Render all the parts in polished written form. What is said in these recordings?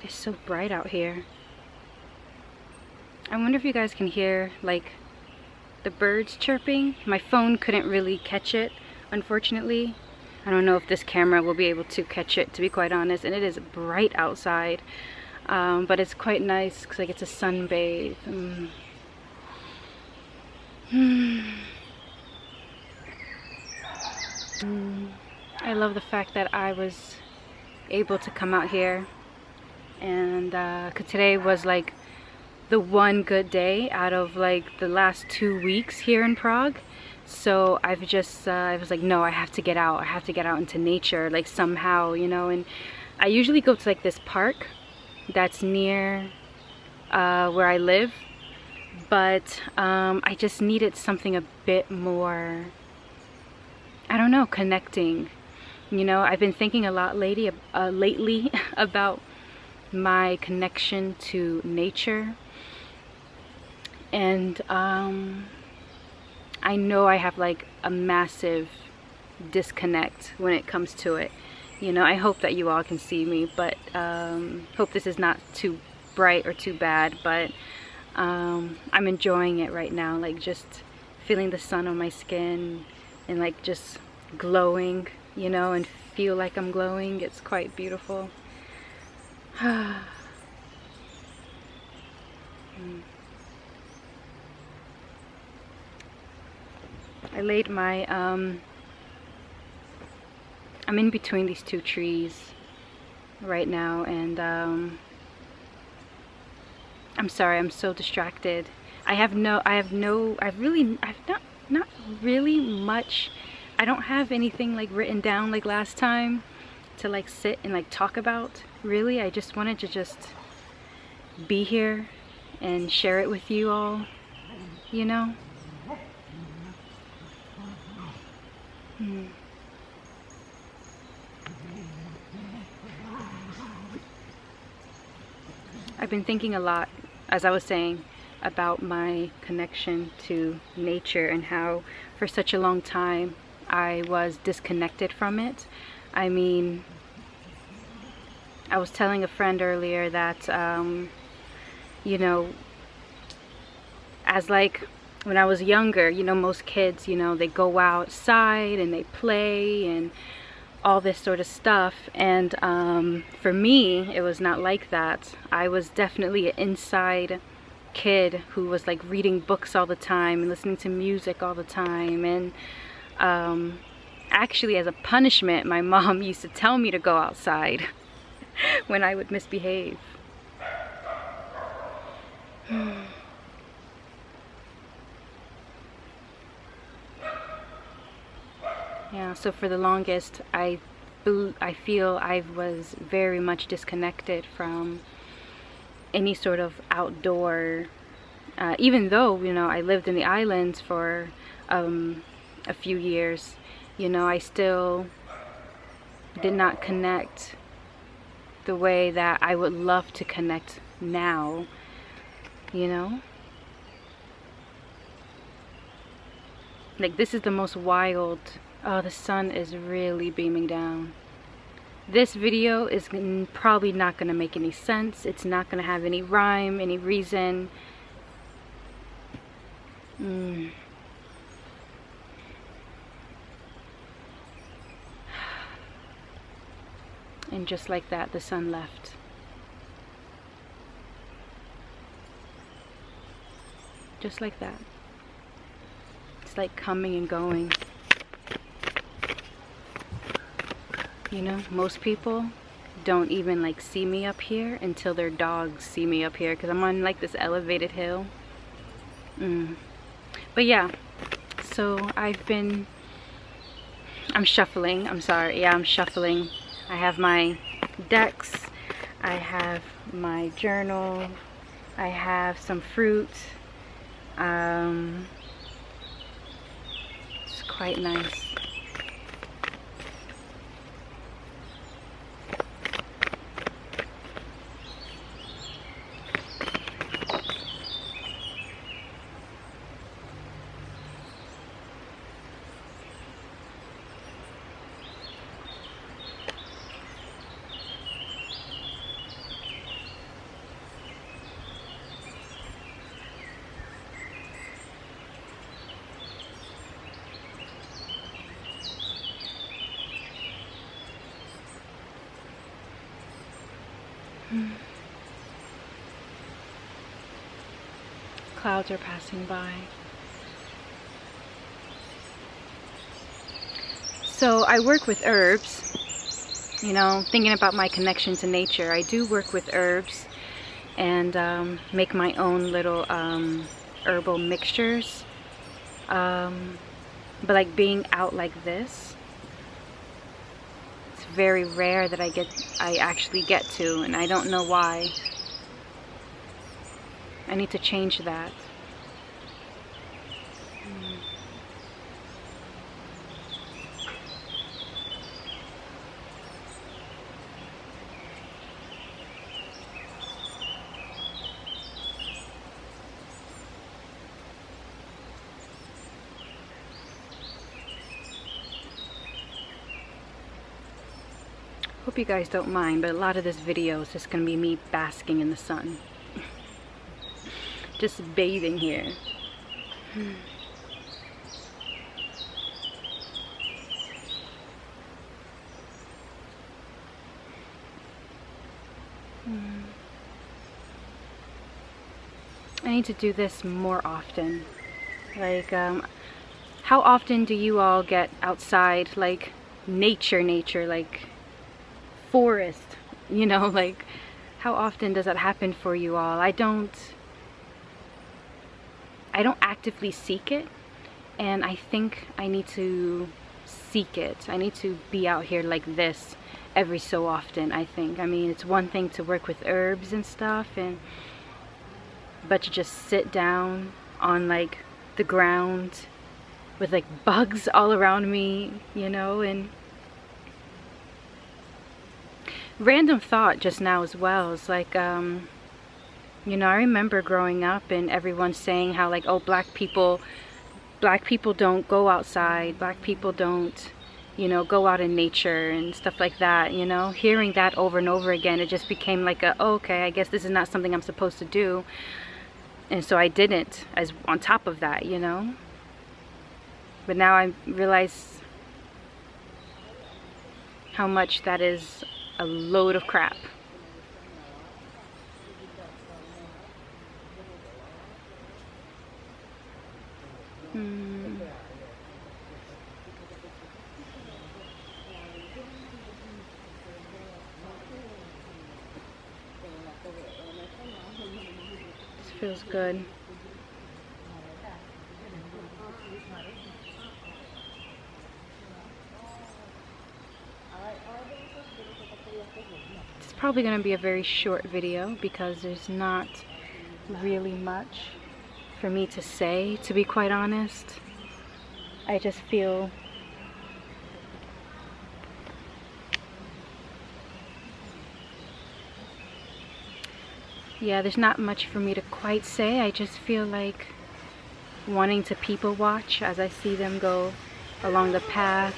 It's so bright out here. I wonder if you guys can hear like the birds chirping. My phone couldn't really catch it, unfortunately. I don't know if this camera will be able to catch it, to be quite honest. And it is bright outside, but it's quite nice because I get to sunbathe. I love the fact that I was able to come out here, and 'cause today was like the one good day out of like the last 2 weeks here in Prague. So I've just I was like, no, I have to get out. I have to get out into nature, like somehow, you know. And I usually go to like this park that's near where I live, but I just needed something a bit more, I don't know, connecting. You know, I've been thinking a lot lately about my connection to nature. And I know I have like a massive disconnect when it comes to it. You know, I hope that you all can see me, but hope this is not too bright or too bad, but I'm enjoying it right now, like just feeling the sun on my skin and like just glowing, you know, and feel like I'm glowing. It's quite beautiful. I laid my I'm in between these two trees right now, and I'm sorry, I'm so distracted. I've not really much. I don't have anything like written down like last time to like sit and like talk about. Really, I just wanted to just be here and share it with you all, you know. I've been thinking a lot, as I was saying, about my connection to nature and how for such a long time I was disconnected from it. I mean, I was telling a friend earlier that you know, as like when I was younger, you know, most kids, you know, they go outside and they play and all this sort of stuff. And for me, it was not like that. I was definitely an inside kid who was like reading books all the time and listening to music all the time. And actually, as a punishment, my mom used to tell me to go outside when I would misbehave. Yeah, so for the longest, I feel I was very much disconnected from any sort of outdoor, even though, you know, I lived in the islands for a few years, you know, I still did not connect the way that I would love to connect now, you know. Like, this is the most wild. Oh, the sun is really beaming down. This video is probably not going to make any sense. It's not going to have any rhyme, any reason. And just like that, the sun left. Just like that. It's like coming and going. You know, most people don't even like see me up here until their dogs see me up here, because I'm on like this elevated hill. But yeah, so I'm shuffling. I'm sorry. Yeah, I'm shuffling. I have my decks, I have my journal, I have some fruit. It's quite nice. Clouds are passing by. So I work with herbs, you know, thinking about my connection to nature. I do work with herbs and make my own little herbal mixtures. But like being out like this, it's very rare that I actually get to, and I don't know why. I need to change that. Hope you guys don't mind, but a lot of this video is just gonna be me basking in the sun. Just bathing here. I need to do this more often. Like, how often do you all get outside, like nature, like forest, you know, like how often does that happen for you all? I don't actively seek it, and I think I need to seek it. I need to be out here like this every so often, I think. I mean, it's one thing to work with herbs and stuff, but to just sit down on like the ground with like bugs all around me, you know. And random thought just now as well is like, you know, I remember growing up and everyone saying how like, oh, black people don't go outside, black people don't, you know, go out in nature and stuff like that, you know. Hearing that over and over again, it just became like a, oh, okay, I guess this is not something I'm supposed to do. And so I didn't, as on top of that, you know. But now I realize how much that is a load of crap. This feels good. It's probably going to be a very short video because there's not really much for me to say, to be quite honest. I just feel there's not much for me to quite say. I just feel like wanting to people watch as I see them go along the path,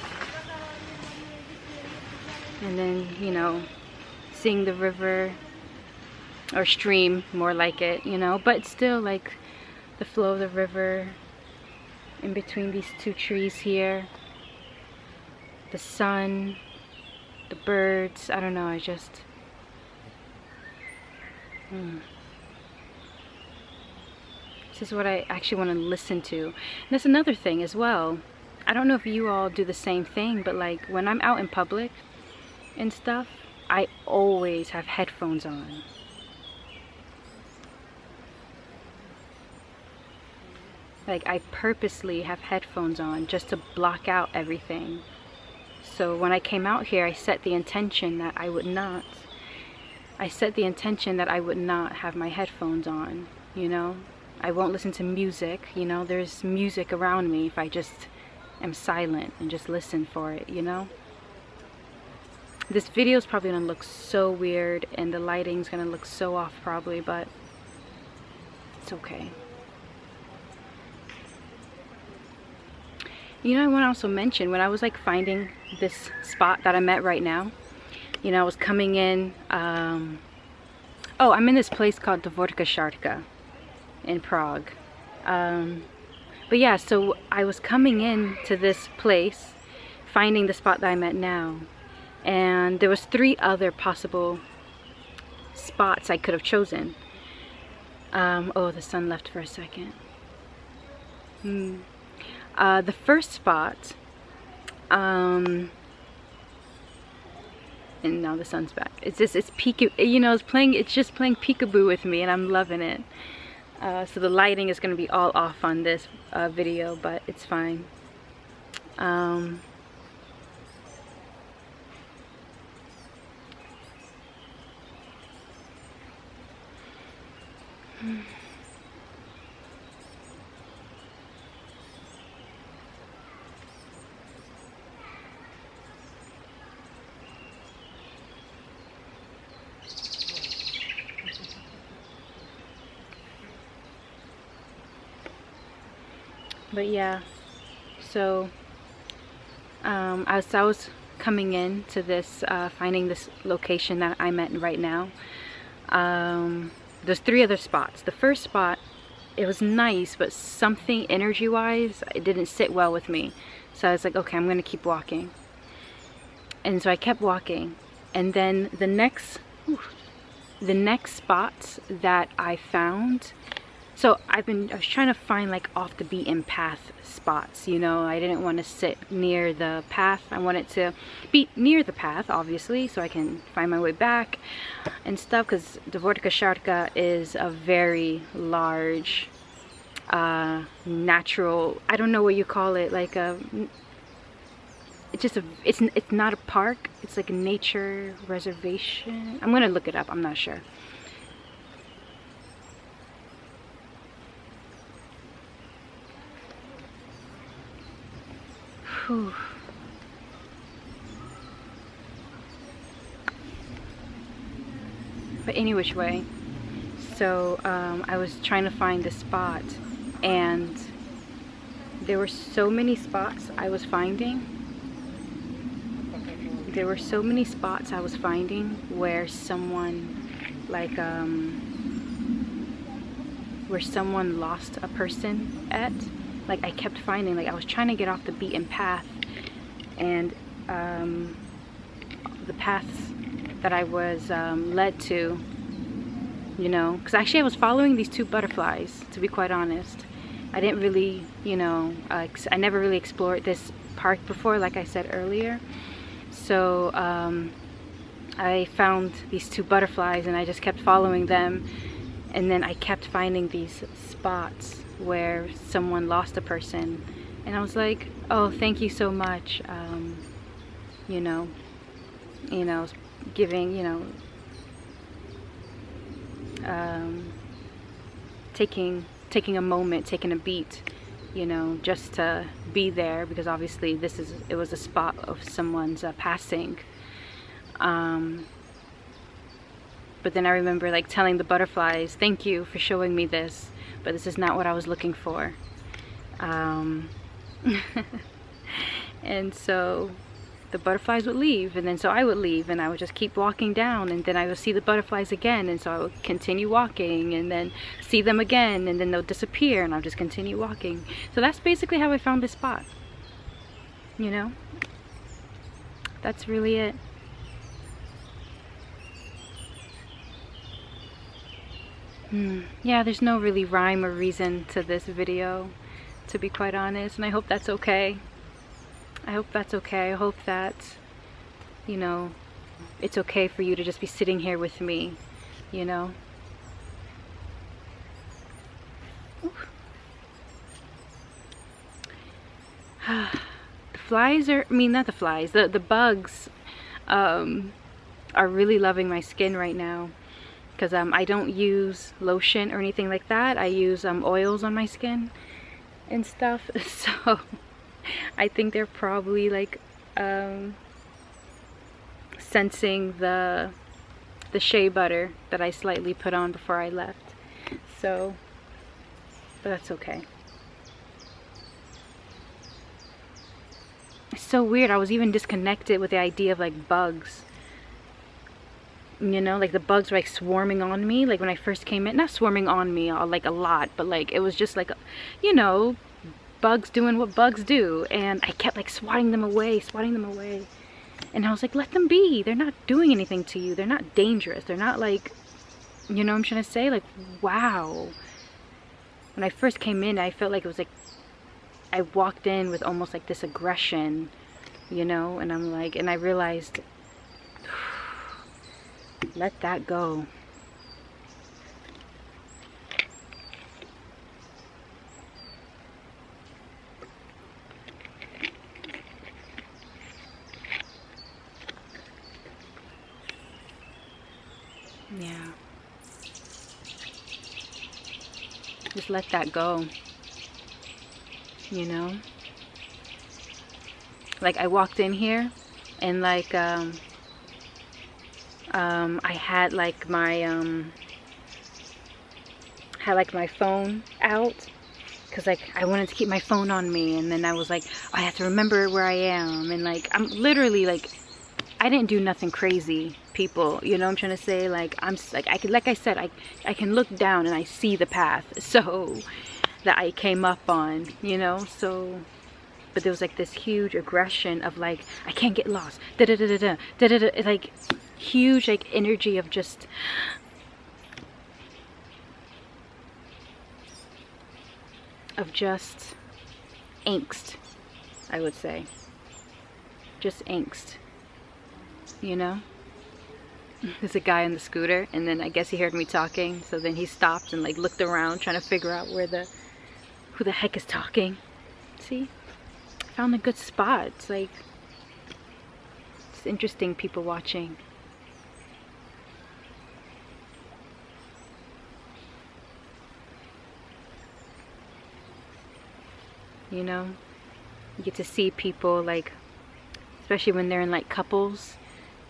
and then, you know, seeing the river or stream, more like it, you know, but still like the flow of the river in between these two trees here, the sun, the birds. I don't know, I just this is what I actually want to listen to. And that's another thing as well. I don't know if you all do the same thing, but like when I'm out in public and stuff, I always have headphones on. Like I purposely have headphones on just to block out everything. So when I came out here, I set the intention that I would not. I set the intention that I would not have my headphones on, you know. I won't listen to music, you know. There's music around me if I just am silent and just listen for it, you know. This video is probably gonna look so weird and the lighting's gonna look so off probably, but it's okay. You know, I want to also mention, when I was like finding this spot that I'm at right now, you know, I was coming in, oh, I'm in this place called Dvorka Sharka in Prague. But yeah, so I was coming in to this place, finding the spot that I'm at now, and there was 3 other possible spots I could have chosen. Oh, the sun left for a second. The first spot, and now the sun's back. It's just playing peekaboo with me, and I'm loving it. So the lighting is going to be all off on this video, but it's fine. But yeah, so as I was coming in to this, finding this location that I'm at right now, there's 3 other spots. The first spot, it was nice, but something energy-wise, it didn't sit well with me. So I was like, okay, I'm gonna keep walking. And so I kept walking, and then the next spots that I found. So I was trying to find like off the beaten path spots, you know. I didn't want to sit near the path. I wanted to be near the path, obviously, so I can find my way back and stuff, because Dvorka Sharka is a very large natural, I don't know what you call it, like it's not a park, it's like a nature reservation. I'm gonna look it up, I'm not sure. Whew. But any which way, so I was trying to find the spot, and there were so many spots I was finding. There were so many spots I was finding where someone, like, where someone lost a person at. Like, I kept finding, like, I was trying to get off the beaten path, and the paths that I was led to, you know, because actually I was following these 2 butterflies, to be quite honest. I didn't really, you know, I never really explored this park before, like I said earlier. So I found these 2 butterflies, and I just kept following them, and then I kept finding these spots where someone lost a person, and I was like, oh, thank you so much, you know, giving, you know, taking a moment, taking a beat, you know, just to be there, because obviously it was a spot of someone's passing. But then I remember like telling the butterflies, thank you for showing me this, but this is not what I was looking for. And so the butterflies would leave, and then so I would leave, and I would just keep walking down, and then I would see the butterflies again, and so I would continue walking, and then see them again, and then they'll disappear, and I'll just continue walking. So that's basically how I found this spot, you know. That's really it. Yeah, there's no really rhyme or reason to this video, to be quite honest, and I hope that's okay. I hope that's okay. I hope that, you know, it's okay for you to just be sitting here with me, you know. The flies are, I mean, not the flies, the bugs are really loving my skin right now, because I don't use lotion or anything like that. I use oils on my skin and stuff, so I think they're probably like sensing the shea butter that I slightly put on before I left. So, but that's okay. It's so weird. I was even disconnected with the idea of like bugs. You know, like the bugs were like swarming on me, like when I first came in. Not swarming on me like a lot, but like it was just like, you know, bugs doing what bugs do, and I kept like swatting them away, and I was like, let them be, they're not doing anything to you, they're not dangerous, they're not like, You know what I'm trying to say? Like, wow. When I first came in, I felt like it was like I walked in with almost like this aggression, you know, and I'm like, and I realized, let that go. Yeah. Just let that go. You know? Like, I walked in here and like I had like my phone out, because like I wanted to keep my phone on me, and then I was like, I have to remember where I am, and like I'm literally like, I didn't do nothing crazy, people, you know what I'm trying to say? Like, I'm like, I can, like I said, I can look down and I see the path, so that I came up on, you know. So but there was like this huge aggression of like, I can't get lost, da da da da da da da da, like huge like energy of just angst, I would say. Just angst, you know. There's a guy on the scooter, and then I guess he heard me talking, so then he stopped and like looked around trying to figure out who the heck is talking. See, I found a good spot. It's like, it's interesting, people watching. You know, you get to see people, like, especially when they're in like couples,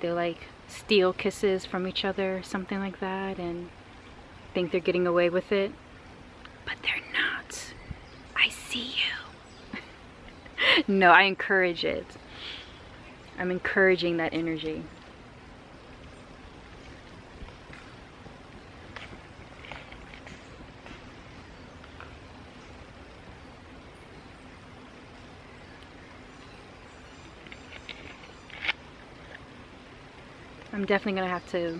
they're like steal kisses from each other or something like that, and think they're getting away with it, but they're not. I see you. No, I encourage it. I'm encouraging that energy. I'm definitely gonna have to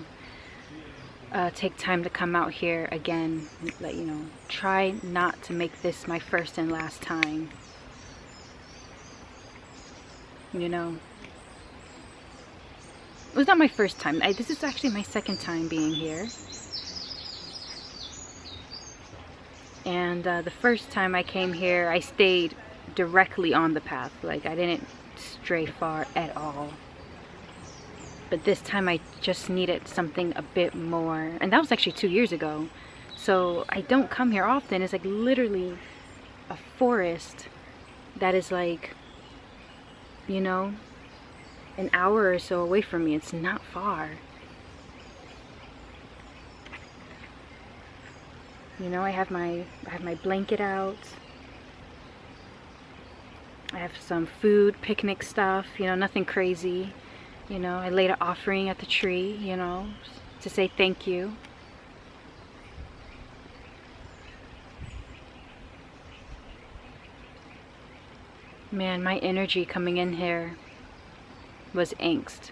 take time to come out here again, let you know, try not to make this my first and last time, you know. It was not my first time. This is actually my second time being here, and the first time I came here I stayed directly on the path, like I didn't stray far at all. But this time I just needed something a bit more. And that was actually 2 years ago. So I don't come here often. It's like literally a forest that is like, you know, an hour or so away from me. It's not far. You know, I have my blanket out. I have some food, picnic stuff, you know, nothing crazy. You know, I laid an offering at the tree, you know, to say thank you. Man, my energy coming in here was angst.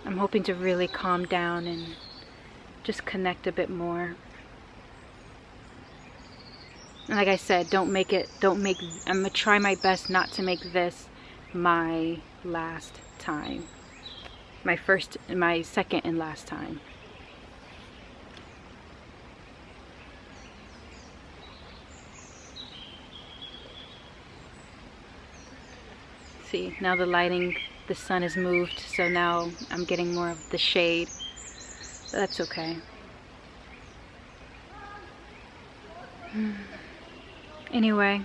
I'm hoping to really calm down and just connect a bit more. And like I said, I'm gonna try my best not to make this my last time. My second and last time. See, now the lighting, the sun has moved, so now I'm getting more of the shade. But that's okay. Anyway,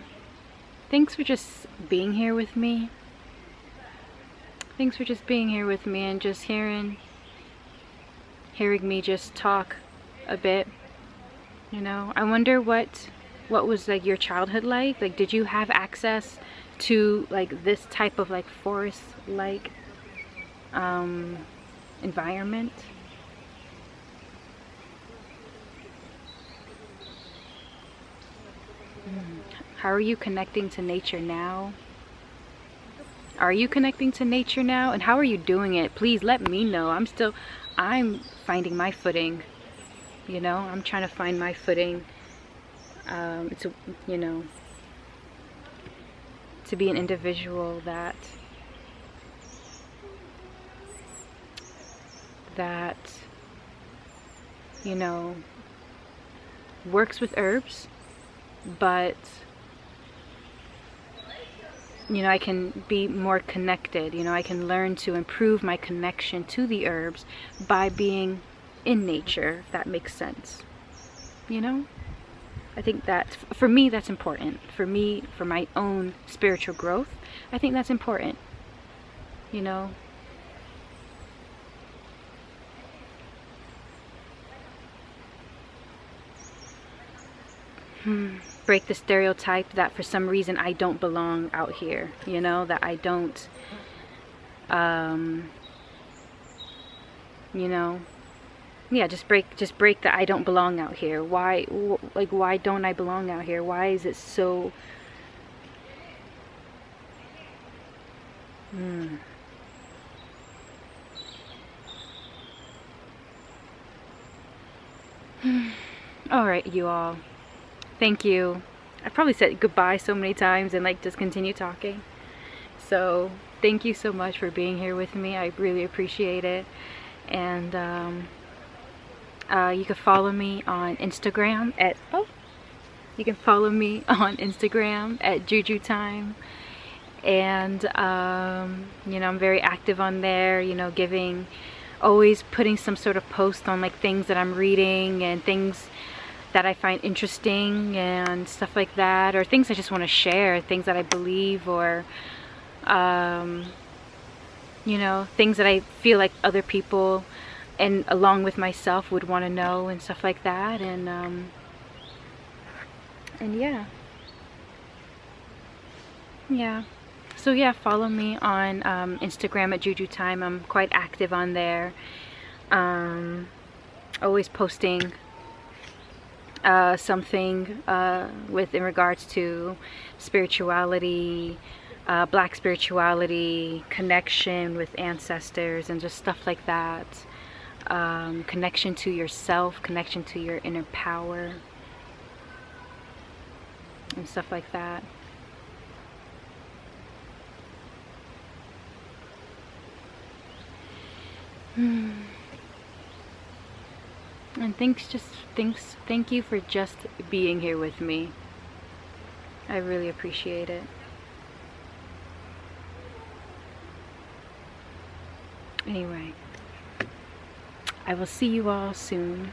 thanks for just being here with me. Thanks for just being here with me and just hearing me just talk a bit. You know, I wonder what was like your childhood like? Like, did you have access to like this type of like forest like environment? How are you connecting to nature now? Are you connecting to nature now? And how are you doing it? Please let me know. I'm finding my footing. You know, I'm trying to find my footing. You know, to be an individual that you know, works with herbs, but you know, I can be more connected. You know, I can learn to improve my connection to the herbs by being in nature, if that makes sense. You know, I think that for me, that's important. For me, for my own spiritual growth, I think that's important. You know, break the stereotype that for some reason I don't belong out here, you know, that I don't, you know, yeah, just break that I don't belong out here. Why, like, why don't I belong out here? Why is it so, all right, you all. Thank you. I probably said goodbye so many times and like just continue talking. So thank you so much for being here with me. I really appreciate it. And you can follow me on Instagram at JuJu Thyme. And you know, I'm very active on there, you know, always putting some sort of post on like things that I'm reading and things that I find interesting and stuff like that, or things I just want to share, things that I believe, or you know, things that I feel like other people and along with myself would want to know and stuff like that. And yeah, so yeah, follow me on Instagram at JuJu Thyme. I'm quite active on there, always posting something in regards to spirituality, black spirituality, connection with ancestors, and just stuff like that. Connection to yourself, connection to your inner power, and stuff like that. And thank you for just being here with me. I really appreciate it. Anyway, I will see you all soon.